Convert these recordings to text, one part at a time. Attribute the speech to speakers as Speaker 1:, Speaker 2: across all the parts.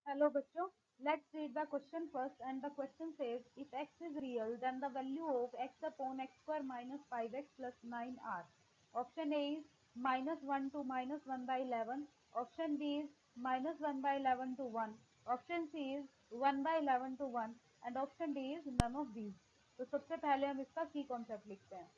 Speaker 1: Hello बच्चों, let's read the question first and the question says if x is real then the value of x upon x square minus 5x plus 9 are. Option A is minus 1 to minus 1 by 11. Option B is minus 1 by 11 to 1. Option C is 1 by 11 to 1 and option D is none of these. तो सबसे पहले हम इसका की concept लिखते हैं।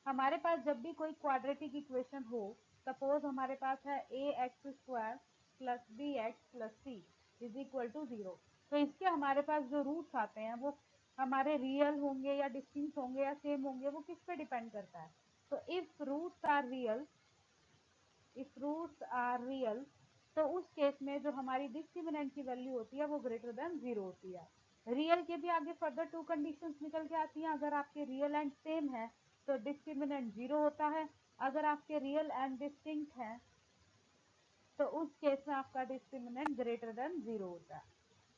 Speaker 1: हमारे पास जब भी कोई क्वाड्रेटिक इक्वेशन हो, सपोज हमारे पास है a x square plus b x plus c is equal to 0, तो इसके हमारे पास जो रूट्स आते हैं वो हमारे रियल होंगे या डिस्टिंक्ट होंगे या सेम होंगे, वो किस पे डिपेंड करता है। तो इफ रूट्स आर रियल तो उस केस में जो हमारी डिस्क्रिमिनेंट की वैल्यू होती है वो ग्रेटर देन 0 होती है। रियल के भी आगे फर्दर टू कंडीशंस निकल के आती हैं। अगर आपके रियल एंड सेम है तो डिस्क्रिमिनेंट 0 होता है। अगर आपके रियल एंड डिस्टिंक्ट है तो उस केस में आपका डिस्क्रिमिनेंट ग्रेटर देन 0 होता है।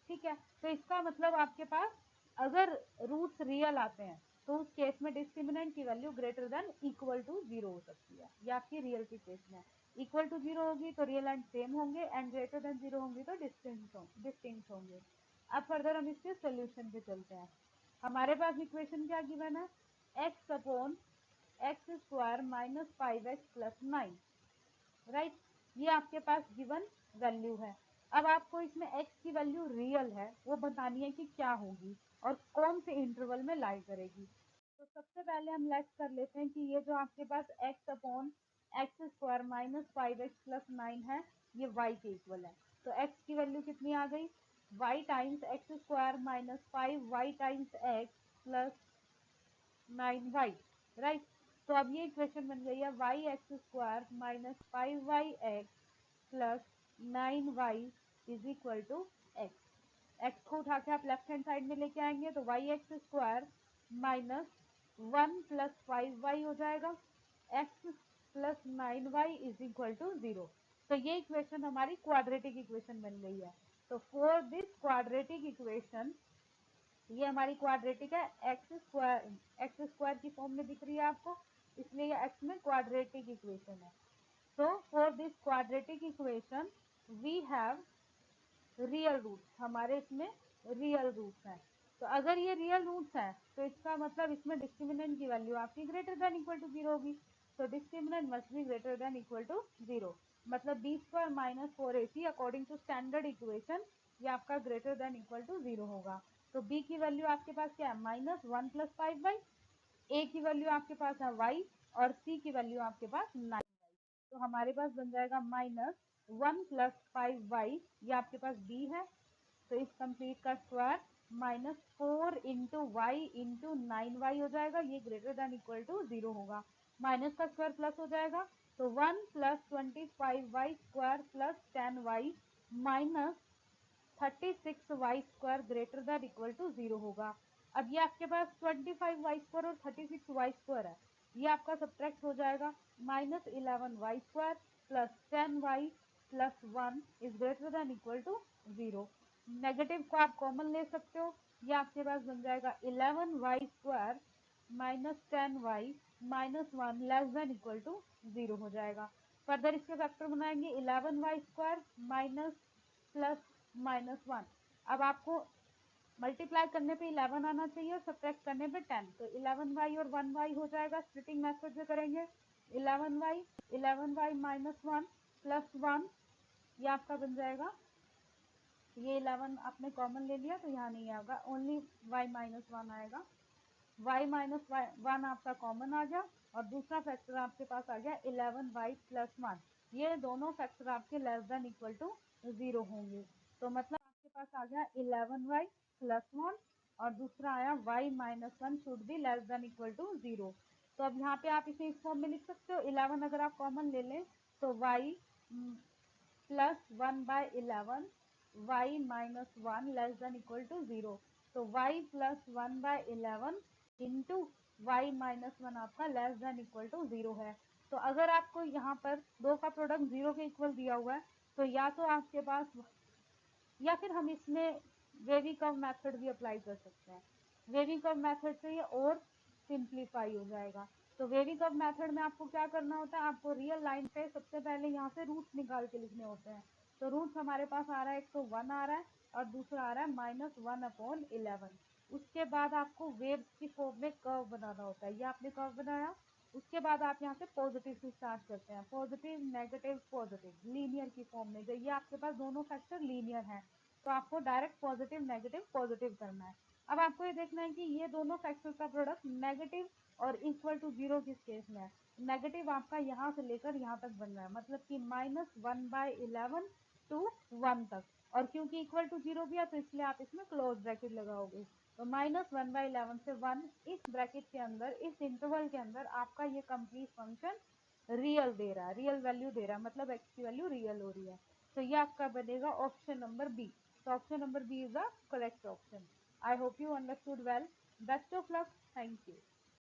Speaker 1: ठीक है, तो इसका मतलब आपके पास अगर रूट्स रियल आते हैं तो उस केस में डिस्क्रिमिनेंट की value greater than equal to 0 हो सकती है। ये आपकी रियल की केस में इक्वल टू 0 होगी तो रियल एंड सेम होंगे, एंड ग्रेटर देन 0 होंगी तो डिस्टिंक्ट होंगे। अब फर्दर हम इसके सोल्यूशन पे चलते हैं। हमारे पास इक्वेशन क्या गिवन है, x upon x square minus 5x plus 9, right. ये आपके पास गिवन वैल्यू है। अब आपको इसमें x की वैल्यू रियल है वो बतानी है कि क्या होगी और कौन से इंटरवल में लाई करेगी। तो सबसे पहले हम लेट्स कर लेते हैं कि ये जो आपके पास x upon x square minus 5x plus 9 है, ये y के इक्वल है। तो x की वैल्यू कितनी आ गई, y times x square minus 5y times x plus 9y, right. तो अब ये इक्वेशन बन गई है y x square minus 5y(x) plus 9y is equal to x. X को उठा के आप लेफ्ट हैंड साइड में लेके आएंगे तो y x square minus 1 plus 5y हो जाएगा, x plus 9y is equal to 0। तो ये इक्वेशन हमारी क्वाड्रेटिक इक्वेशन बन गई है। तो फॉर दिस क्वाड्रेटिक इक्वेशन, ये हमारी क्वाड्रेटिक है, एक्स स्क्वायर की फॉर्म में दिख रही है आपको, इसलिए ये एक्स में क्वाड्रेटिक इक्वेशन है। So for this quadratic equation we have real roots, हमारे इसमें रियल रूट्स हैं। तो अगर ये रियल रूट्स हैं तो इसका मतलब इसमें डिस्क्रिमिनेंट की वैल्यू आपकी ग्रेटर देन इक्वल टू 0 होगी। तो discriminant must be greater than equal to 0, मतलब b square minus 4ac according to standard equation ये आपका ग्रेटर देन इक्वल टू 0 होगा। तो बी की वैल्यू आपके पास क्या है, माइनस 1 प्लस 5y, ए की वैल्यू आपके पास है y और सी की वैल्यू आपके पास 9y। तो हमारे पास बन जाएगा माइनस 1 प्लस 5y, ये आपके पास b है। तो इस कंप्लीट का square minus 4 into y into 9y हो जाएगा, ये ग्रेटर देन इक्वल टू 0 होगा। माइनस का स्क्वायर प्लस हो जाएगा तो 1 plus 25y square plus 10y minus 36y square greater than equal to 0 होगा। अब ये आपके पास 25y स्क्वायर और 36y स्क्वायर है, ये आपका सब्ट्रैक्ट हो जाएगा, minus 11y square plus 10y plus 1 is greater than equal to 0। Negative को आप कॉमन ले सकते हो, ये आपके पास बन जाएगा 11y square minus 10y minus 1 less than equal to 0 हो जाएगा। फर्दर इसके फैक्टर बनाएंगे 11y square minus plus minus 1। अब आपको मल्टीप्लाई करने पे 11 आना चाहिए और सब्ट्रैक्ट करने पे 10, तो 11y और 1y हो जाएगा। स्प्लिटिंग मेथड से करेंगे 11y माइनस 1 प्लस 1, ये आपका बन जाएगा, ये 11 आपने कॉमन ले लिया तो यहाँ नहीं आएगा, ओनली y माइनस 1 आएगा। y माइनस 1 आपका कॉमन आ गया और दूसरा फैक्टर आपके पास आ गया 11y प्लस 1, ये दोनों फैक्टर आपके लेस देन इक्वल टू 0 होंगे। तो मतलब आपके पास आ गया 11y प्लस 1 और दूसरा आया y minus 1 should be less than equal to 0। तो अब यहाँ पे आप इसे इस फॉर्म में लिख सकते हो, 11 अगर आप कॉमन ले लें तो y plus 1 by 11 y minus 1 less than equal to 0। तो y plus 1 by 11 into y minus 1 आपका लेस देन इक्वल टू 0 है। तो अगर आपको यहाँ पर दो का प्रोडक्ट 0 के इक्वल दिया हुआ है तो या तो आपके पास, या फिर हम इसमें वेवी कर्व मेथड भी अप्लाई कर सकते हैं। वेवी कर्व मेथड से ये और सिंप्लीफाई हो जाएगा। तो वेवी कर्व मेथड में आपको क्या करना होता है, आपको रियल लाइन पे सबसे पहले यहाँ से रूट्स निकाल के लिखने होते हैं। तो रूट्स हमारे पास आ रहा है, एक तो 1 आ रहा है और दूसरा आ रहा है -1/11। उसके बाद आपको वेव्स की फॉर्म में कर्व बनाना होता है। ये आपने कर्व बनाया, उसके बाद आप यहाँ से पॉजिटिव से स्टार्ट करते हैं, पॉजिटिव नेगेटिव पॉजिटिव लीनियर की फॉर्म में। जब ये आपके पास दोनों फैक्टर लीनियर हैं तो आपको डायरेक्ट पॉजिटिव नेगेटिव पॉजिटिव करना है। अब आपको ये देखना है कि ये दोनों फैक्टर का प्रोडक्ट नेगेटिव और इक्वल टू 0 किस केस में है। नेगेटिव आपका यहाँ से लेकर यहाँ तक बन रहा है, मतलब कि -1/11 टू 1 तक, और क्योंकि इक्वल टू 0 भी है तो इसलिए आप इसमें क्लोज ब्रैकेट लगाओगे। तो -1/11 से 1 इस ब्रैकेट के अंदर, इस इंटरवल के अंदर आपका ये कंप्लीट फंक्शन रियल दे रहा है, रियल वैल्यू दे रहा है, मतलब x की वैल्यू रियल हो रही है। तो ये आपका बनेगा option number B. So option number B is the correct option. I hope you understood well. Best of luck. Thank you.